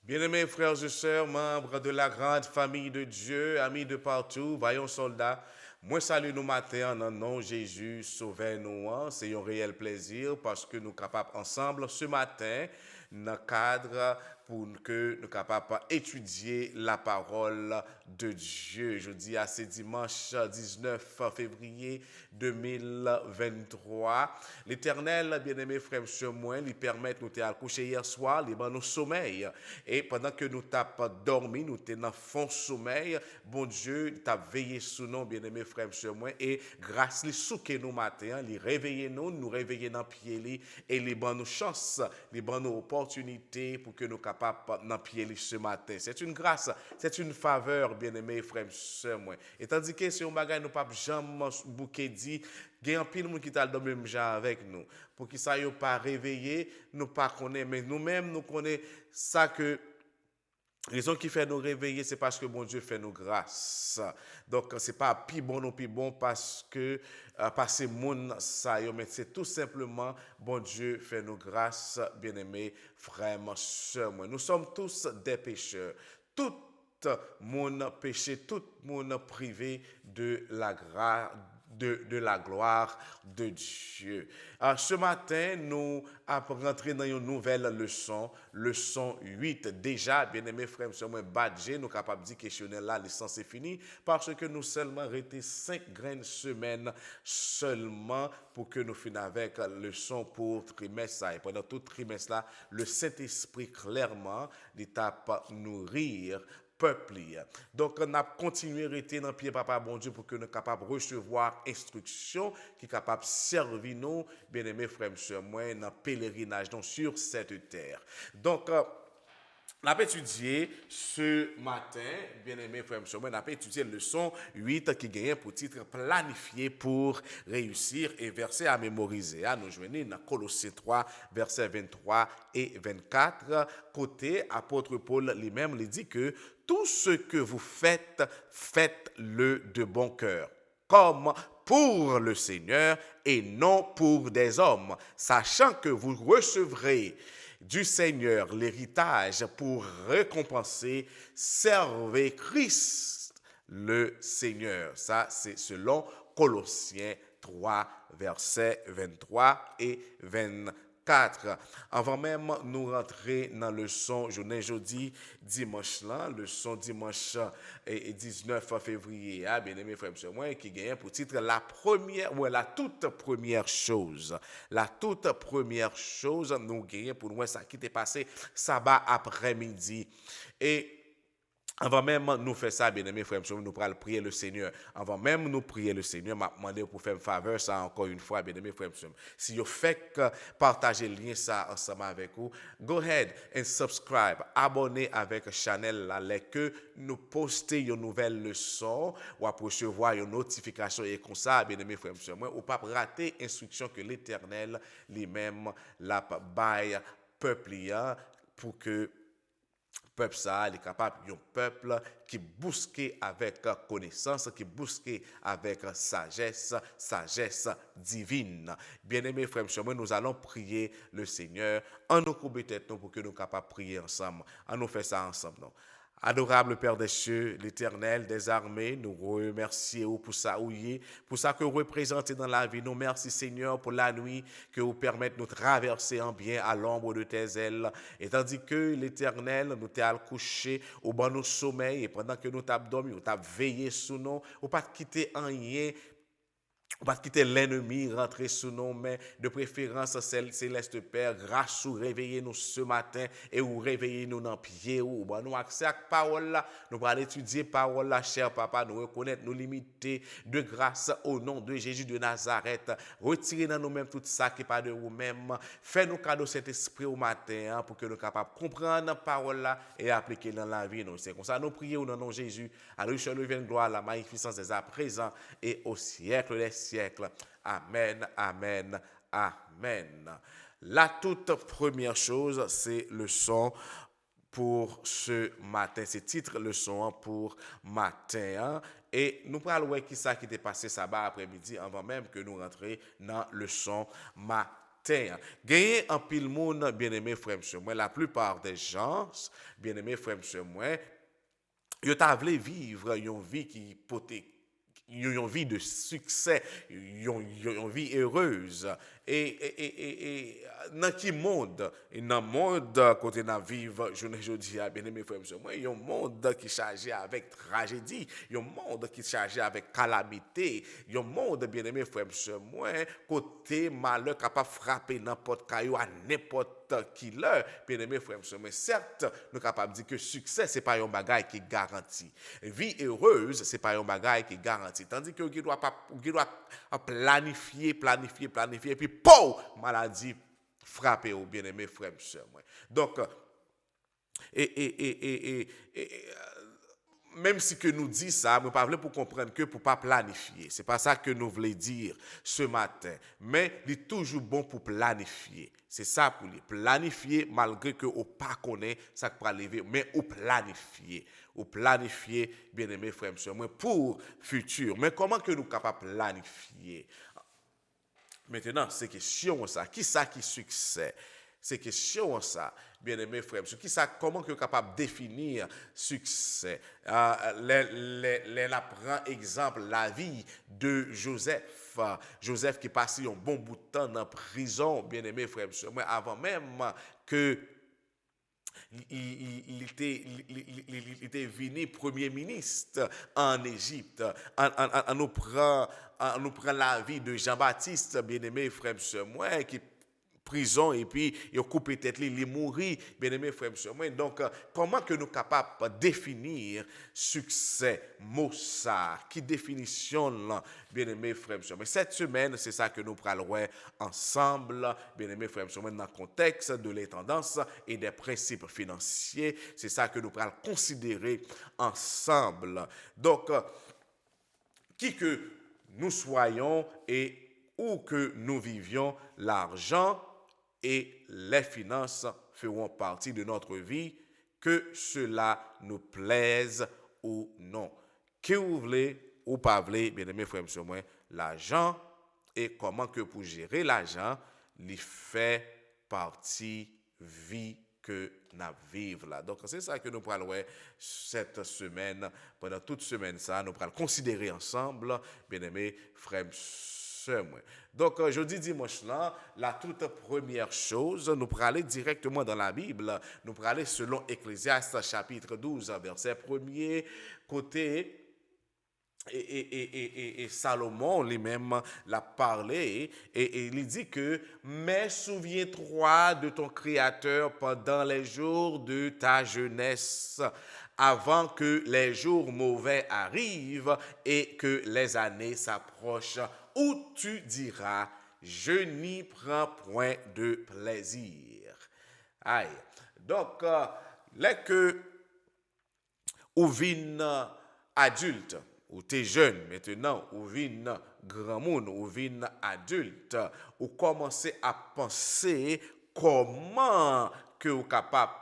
Bien-aimés frères et sœurs, membres de la grande famille de Dieu, amis de partout, voyons soldats, moi salue nous matin en nom de Jésus, sauvez-nous, c'est un réel plaisir parce que nous sommes capables ensemble ce matin, dans le cadre pour que nous soyons capables d'étudier la parole de Dieu. Je dis à ce dimanche 19 février 2023. L'Éternel, bien-aimé frère, sur moi, lui permet de nous te coucher hier soir, les nous sommeil. Et pendant que nous t'avons dormi, nous t'es dans fond sommeil, bon Dieu t'a veillé sous nous, bien-aimé frère, sur moi, et grâce lui souke nous matin, lui réveiller nous réveiller dans pied et les nous chance, les nous opportunités pour que nous capables dans pied ce matin. C'est une grâce, c'est une faveur, bien-aimé frère, sur moi. Et tandis que si on bagaille nous pas jamais bouquet dit, il y a un pile monde qui t'a le même genre avec nous. Pour qu'ils ça yo pas réveillé, nous pas connaît, mais nous-mêmes nous connaît ça que raison qui fait nous réveiller, c'est parce que bon Dieu fait nous grâce. Donc, c'est pas plus bon ou plus bon parce que passer monde ça, mais c'est tout simplement bon Dieu fait nous grâce, bien-aimés frères, sœurs. Nous sommes tous des pécheurs. Tout monde péché, tout monde privé de la grâce. De la gloire de Dieu. Ce matin, nous allons rentrer dans une nouvelle leçon, leçon 8. Déjà, bien-aimés frères, sur moi, badgé, nous sommes capables de dire questionner là, l'essence est finie, parce que nous seulement resté 5 graines semaines seulement pour que nous finissions avec leçon pour trimestre. Et pendant tout trimestre là, le Saint-Esprit clairement l'étape nourrir peuple. Donc, on a continué à rester dans le pied papa bon Dieu pour que nous soyons capables de recevoir instruction qui est capable de servir nous, bien-aimés frères et sœurs, moi, dans le pèlerinage donc, sur cette terre. Donc, on a étudié ce matin, bien-aimés frères et sœurs, on a étudié la leçon 8 qui gagne pour titre planifier pour réussir et verset à mémoriser. Nous joignons dans Colossiens 3, versets 23 et 24. Côté, apôtre Paul lui-même lui dit que tout ce que vous faites, faites-le de bon cœur, comme pour le Seigneur et non pour des hommes, sachant que vous recevrez du Seigneur l'héritage pour récompenser, servez Christ le Seigneur. Ça, c'est selon Colossiens 3, versets 23 et 24. Avant même nous rentrer dans le leçon journée jeudi dimanche là, leçon dimanche 19 février, bien-aimé frère monsieur moi qui gagne pour titre la toute première chose. La toute première chose nous gagnons pour nous ça qui était passé sabbat après-midi et avant même nous faire ça, bien aimé frère, nous pourrons prier le Seigneur. Avant même nous prier le Seigneur, m'a demandé pour faire une faveur, ça encore une fois, bien aimé frère. Si vous faites que partager le lien ça ensemble avec vous, go ahead and subscribe, abonnez avec la chaîne là, que nous poster une nouvelle leçon ou à recevoir une notification et comme ça, bien aimé frère, ou pas rater l'instruction que l'Éternel lui-même la baille peuple pour que peuple ça est capable d'un peuple qui bousque avec connaissance, qui bousque avec sagesse divine. Bien-aimés frères et sœurs, nous allons prier le Seigneur en nous courbant tête pour que nous soyons capables de prier ensemble. En nous faire ça ensemble. Non? Adorable Père des cieux, l'Éternel des armées, nous remercions pour ça, pour ça que vous représentez dans la vie. Nous merci Seigneur pour la nuit que vous permettez de nous traverser en bien à l'ombre de tes ailes. Et tandis que l'Éternel nous t'a couché au bas de nos sommeils et pendant que nous t'avons dormi, nous t'avons veillé sous nous, ou pas quitter en rien. Pas quitter l'ennemi, rentrer sous nos mains, de préférence, céleste Père, grâce ou réveillez-nous ce matin et ou réveillez-nous dans pied ou nous accès à la parole là, nous allons étudier parole là, cher papa, nous reconnaître nos limités de grâce au nom de Jésus de Nazareth. Retirez dans nous-mêmes tout ça qui n'est pas de vous-même. Fais-nous cadeau cet esprit au matin pour que nous soyons capables de comprendre la parole là et appliquer dans la vie. C'est comme ça, nous prions au nom de Jésus. Alors, je lui viens gloire, la magnificence des à présent et au siècle des siècle. Amen, amen, amen. La toute première chose, c'est le son pour ce matin. C'est titre le son pour matin. Et nous parlons de qui ça qui était passé sabbat après-midi avant même que nous rentrions dans le son matin. Gagner en pile monde, bien-aimé frère sur moi, la plupart des gens, bien-aimé frère sur moi, yo ta vle vivre une vie qui pote une vie de succès, une vie heureuse. Et dans qui monde, et dans le monde côté dans vivre, je ne dis bien aimé frère moi, il y a un monde qui est chargé avec tragédie, il y a un monde qui est chargé avec calamité, il y a un monde bien aimé frère moi, côté malheur capable de frapper n'importe caillou à n'importe qui l'heure, bien aimé frère mais certes, nous sommes capables de dire que succès, ce n'est pas un bagage qui est garanti. Vie heureuse, ce n'est pas un bagage qui est garanti. Tandis que vous doit planifier, et puis, pow, maladie frappée au bien aimé frère donc, même si que nous dit ça, nous parlons pour comprendre que pour pas planifier. C'est pas ça que nous voulons dire ce matin. Mais il est toujours bon pour planifier. C'est ça pour lui. Planifier malgré que on pas connaît ça qui peut arriver, mais on planifier. On planifier, bien aimé frère et moi, pour futur. Mais comment que nous sommes capables de planifier? Maintenant, c'est question ça. Qui ça qui succès? C'est question ça, bien-aimés frères. Comment que capable de définir succès? Les prend exemple la vie de Joseph. Joseph qui passait un bon bout de temps dans la prison, bien-aimés frères. Avant même que il était venu premier ministre en Égypte. On nous prend la vie de Jean-Baptiste, bien-aimé frère moi, qui prison et puis il coupe tête il mourit bien aimé frère moi donc comment que nous capables de définir succès mot ça qui définition là bien aimé frère mais cette semaine c'est ça que nous parlerons ensemble bien aimé frère dans le contexte de les tendances et des principes financiers c'est ça que nous allons considérer ensemble donc qui que nous soyons et où que nous vivions l'argent et les finances feront partie de notre vie, que cela nous plaise ou non. Que vous voulez ou pas voulez, bien aimé frère et moi, l'argent et comment que pour gérer l'argent, il fait partie vie que nous vivons là. Donc c'est ça que nous parlons cette semaine, pendant toute semaine ça, nous allons considérer ensemble, bien aimé frère donc, jeudi dimanche là, la toute première chose, nous pourrons aller directement dans la Bible. Nous pourrons aller selon Ecclésiaste chapitre 12, verset 1er, côté et Salomon lui-même l'a parlé et il dit que « Mais souviens-toi de ton Créateur pendant les jours de ta jeunesse, avant que les jours mauvais arrivent et que les années s'approchent, où tu diras, je n'y prends point de plaisir. » Aïe. Donc, là que ou vin adulte, ou t'es jeune maintenant, ou vin grand monde, ou vin adulte, ou commencez à penser comment que vous capable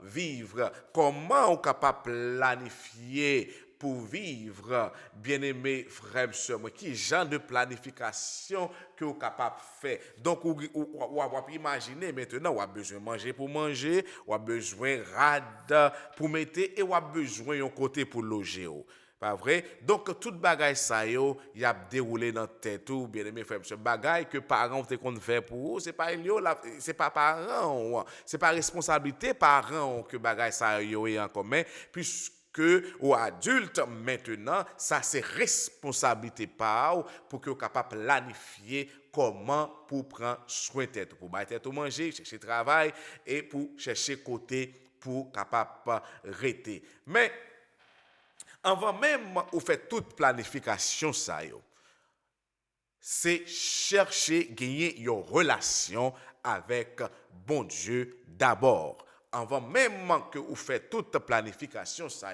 vivre, comment vous capable planifier pour vivre, bien-aimés frères et sœurs, qui genre de planification que vous capable de faire. Donc, vous pouvez imaginer maintenant, vous avez besoin de manger pour manger, vous avez besoin de rad pour mettre et vous avez besoin d'un côté pour loger. Pas vrai? Donc, toute bagaille ça, il y a déroulé dans la tête, bien aimé frère. Ce bagaille que parents ont fait pour vous, c'est pas c'est pas parents, c'est pas responsabilité parents que bagaille ça est en commun, puisque aux adultes maintenant, ça c'est responsabilité pour que vous capable de planifier comment pour prendre soin de tête, pour battre tête au manger, chercher travail et pour chercher côté pour capable rester. Mais avant même ou fait toute planification ça c'est chercher gagner une relation avec bon Dieu d'abord. Avant même que vous faites toute planification ça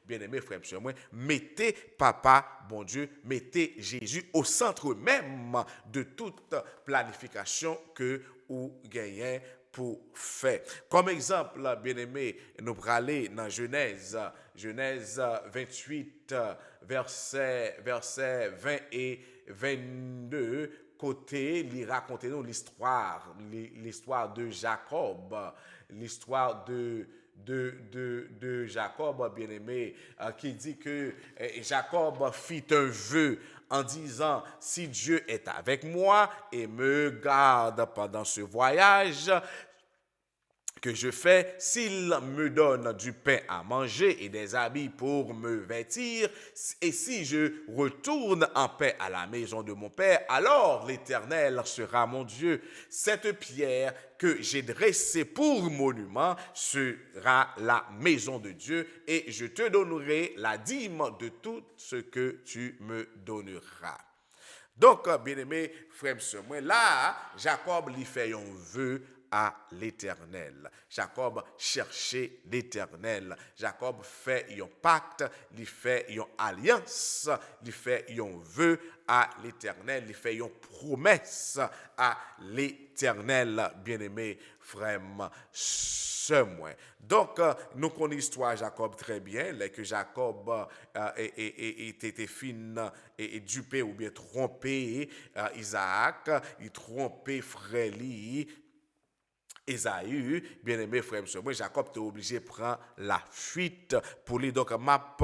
bien aimé frère et moi, mettez papa bon Dieu, mettez Jésus au centre même de toute planification que vous gagnez pour faire. Comme exemple, bien aimé, nous allons aller dans Genèse 28, verset 20 et 22, côté, il raconte nous l'histoire de Jacob, l'histoire de Jacob, bien-aimé, qui dit que Jacob fit un vœu en disant, si Dieu est avec moi et me garde pendant ce voyage, que je fais, s'il me donne du pain à manger et des habits pour me vêtir, et si je retourne en paix à la maison de mon Père, alors l'Éternel sera mon Dieu. Cette pierre que j'ai dressée pour monument sera la maison de Dieu, et je te donnerai la dîme de tout ce que tu me donneras. Donc, bien-aimé, frère, moi, là, Jacob lui fait un vœu à l'Éternel. Jacob cherchait l'Éternel. Jacob fait un pacte, il fait une alliance, il fait un vœu à l'Éternel, il fait une promesse à l'Éternel, bien-aimé frère, moi. Donc, nous connaissons l'histoire de Jacob très bien, là, que Jacob était fin et dupé ou bien trompé Isaac, il trompé frère Esaü, bien-aimé frère et moi, Jacob était obligé de prendre la fuite pour lui. Donc, m'a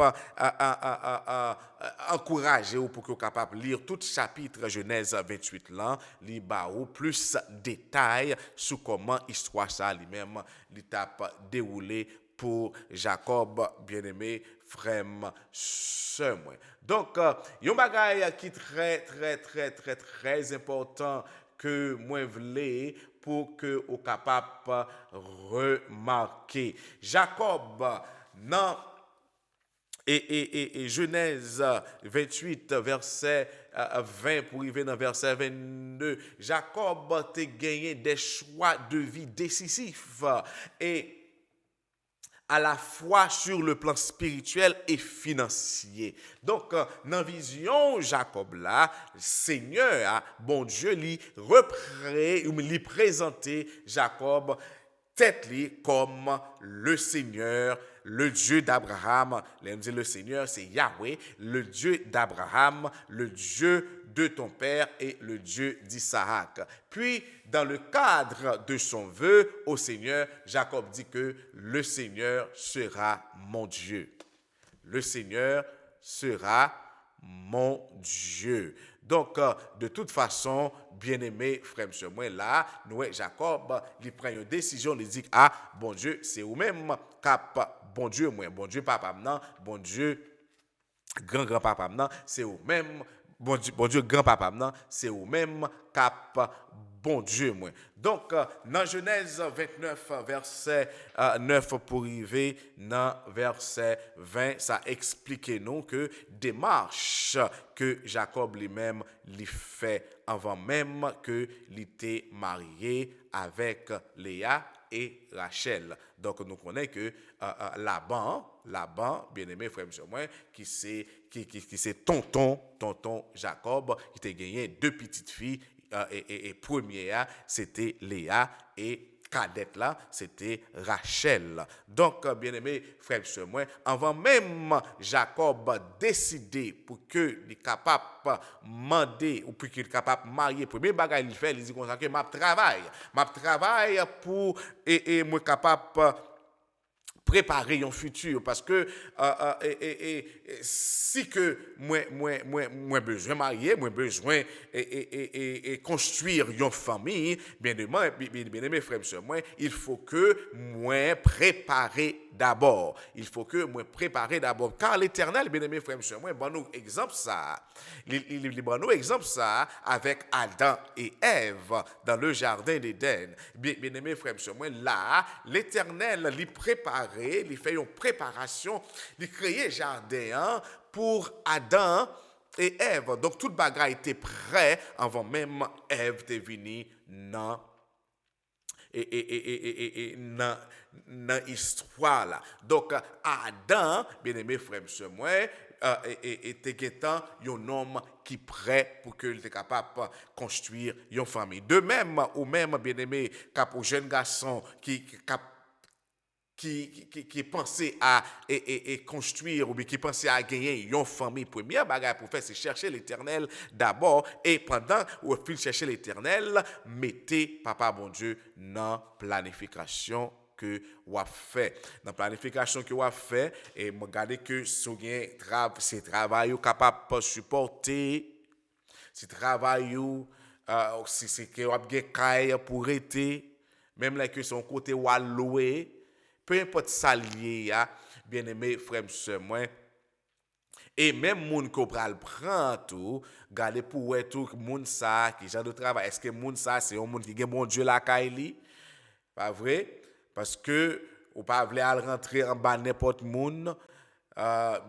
encouragé pour que vous capable de lire tout chapitre Genèse 28 là, li ba ou plus détails sur comment l'histoire ça lui-même l'étape déroulée pour Jacob, bien-aimé frère et moi. Donc, il y a un bagage qui est très important que moi voulais pour que vous capable remarquer. Jacob, dans et Genèse 28, verset 20 pour arriver dans verset 22, Jacob a gagné des choix de vie décisifs et à la fois sur le plan spirituel et financier. Donc, dans la vision Jacob là, Seigneur, bon Dieu, lui présentait Jacob tête comme le Seigneur, le Dieu d'Abraham. Le Seigneur, c'est Yahweh, le Dieu d'Abraham, le Dieu de ton père et le Dieu d'Isaac. Puis, dans le cadre de son vœu au Seigneur, Jacob dit que le Seigneur sera mon Dieu. Le Seigneur sera mon Dieu. Donc, de toute façon, bien-aimé, frère, monsieur, moi, là, nous, Jacob, il prend une décision, il dit, ah, bon Dieu, c'est vous-même, cap, bon Dieu, moi, bon Dieu, papa, non, bon Dieu, grand-papa, non, c'est vous-même, bon Dieu, grand-papa, non, c'est vous-même, cap, bon Dieu, moi. Donc, dans Genèse 29, verset 9 pour arriver dans verset 20, ça explique nous que démarche que Jacob lui-même lui fait avant même que il était marié avec Léa et Rachel. Donc, nous connaissons que Laban, bien-aimé frère monsieur moi, qui c'est tonton Jacob, qui a gagné deux petites filles, et première, c'était Léa, et cadette là, c'était Rachel. Donc, bien-aimé frère et moi, avant même Jacob décider pour que il capable demander ou pour qu'il capable marier, premier bagage il fait, il dit comme ça que m'a travail pour et moi capable préparer un futur parce que si que moi besoin marier, moi besoin et construire une famille, bien aimé frère et moi, il faut que moi préparer d'abord. Il faut que moi préparer d'abord car l'Éternel, bien aimé frère et moi, bon nous exemple ça. Il bon nous exemple ça avec Adam et Ève dans le jardin d'Éden. Bien aimé frère et moi, là l'Éternel lui préparait, il fait une préparation, il créait jardin pour Adam et Ève. Donc, toute bagaille était prêt avant même Ève de venir dans dans l'histoire là. Donc, Adam, bien-aimé frère, monsieur, moi, était guettant un homme qui prêt pour qu'il soit capable de construire une famille. De même, ou même, bien-aimé, pour jeune garçon qui qui pensait à et construire ou bien qui pensait à gagner une famille, première bagarre pour faire, c'est chercher l'Éternel d'abord. Et pendant ou puis chercher l'Éternel, mettez papa bon Dieu dans planification que vous avez fait. Dans la planification que vous avez fait, et regardez que c'est travail capable de supporter, si travail si c'est que vous avez caille pour être, même là que son côté ou louer, peu importe ça lié, bien aimé frère sœur moi, et même moun ko pral prend tout, garder pour ouais tout moun ça qui genre de travail, est-ce que moun ça c'est un moun qui gen bon Dieu la caille li? Pas vrai? Parce que ou pas vle al rentrer en bas n'importe moun,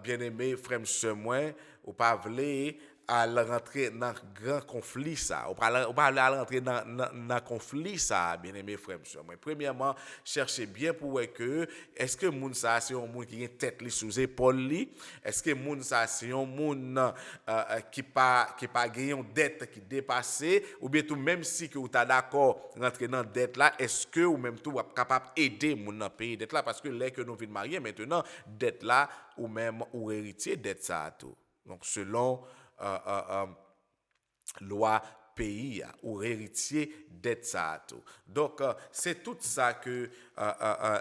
bien aimé frère sœur moi, ou pas vle al rentrer dans grand conflit ça, ou pas al rentrer dans conflit ça, bien aimé frère sœur moi. Premièrement, cherchez bien pour voir que est-ce que moun ça c'est un moun qui a tête li sous épaule li, est-ce que moun ça c'est un moun qui pas gagné une dette qui dépassé, ou bien tout même si que ou ta d'accord rentrer dans dette là, est-ce que ou même tout capable aider moun dans payer dette là, parce que là que nous venons marier maintenant dette là ou même ou héritier dette ça tout. Donc selon loi pays ou héritier dette ça tout. Donc c'est tout ça que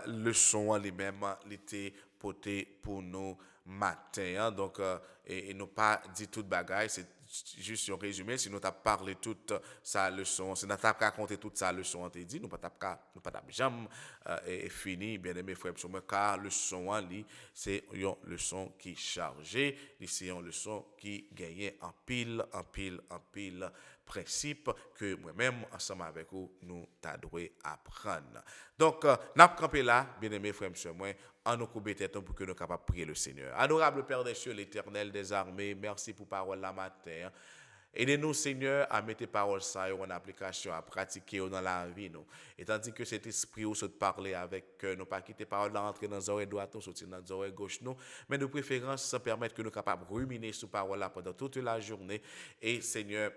le son lui-même était porté pour nous matin. Hein. Donc et nous pas dit toute bagaille, c'est juste un résumé. Si nous t'as parlé toute sa leçon, si nous t'as raconté toute sa leçon, on t'a dit, nous pas jamais fini, bien aimé frère, car le son c'est une leçon qui chargée, c'est une leçon qui gagne en pile principe que moi-même ensemble avec vous nous t'adoué apprendre. Donc n'a campé là, bien aimé frère, moi en nous couper tête pour que nous capables prier le Seigneur. Adorable Père des cieux, l'Éternel des armées, merci pour parole la matin. Aidez-nous, Seigneur, à mettre paroles ça en application, à pratiquer dans la vie. Nous. Et tandis que cet esprit où se parler avec nous, pas quitter parole d'entrer dans les oreilles droites, nous, sortir dans les oreilles gauches, nous, mais de préférence, ça permet que nous capables de ruminer sur parole là pendant toute la journée. Et Seigneur,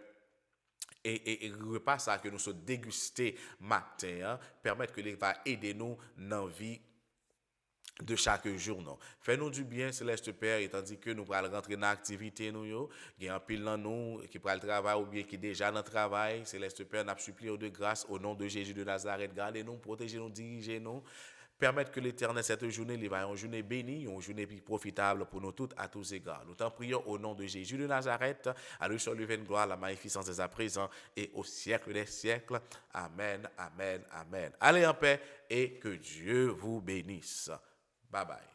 et repas ça que nous sommes dégustés matin, hein, permettre que les va aider nous dans la vie de chaque jour. Non. Fais-nous du bien, Céleste Père, et tandis que nous allons rentrer dans l'activité, il y a un pile dans nous qui prend le travail ou bien qui est déjà dans le travail. Céleste Père, nous supplions de grâce au nom de Jésus de Nazareth. Gardez-nous, protégez-nous, dirigez-nous. Permettre que l'Éternel, cette journée, il va une journée bénie, une journée profitable pour nous toutes à tous égards. Nous t'en prions au nom de Jésus de Nazareth. À lui sur le gloire, la magnificence est à présent et au siècle des siècles. Amen, amen, amen. Allez en paix et que Dieu vous bénisse. Bye bye.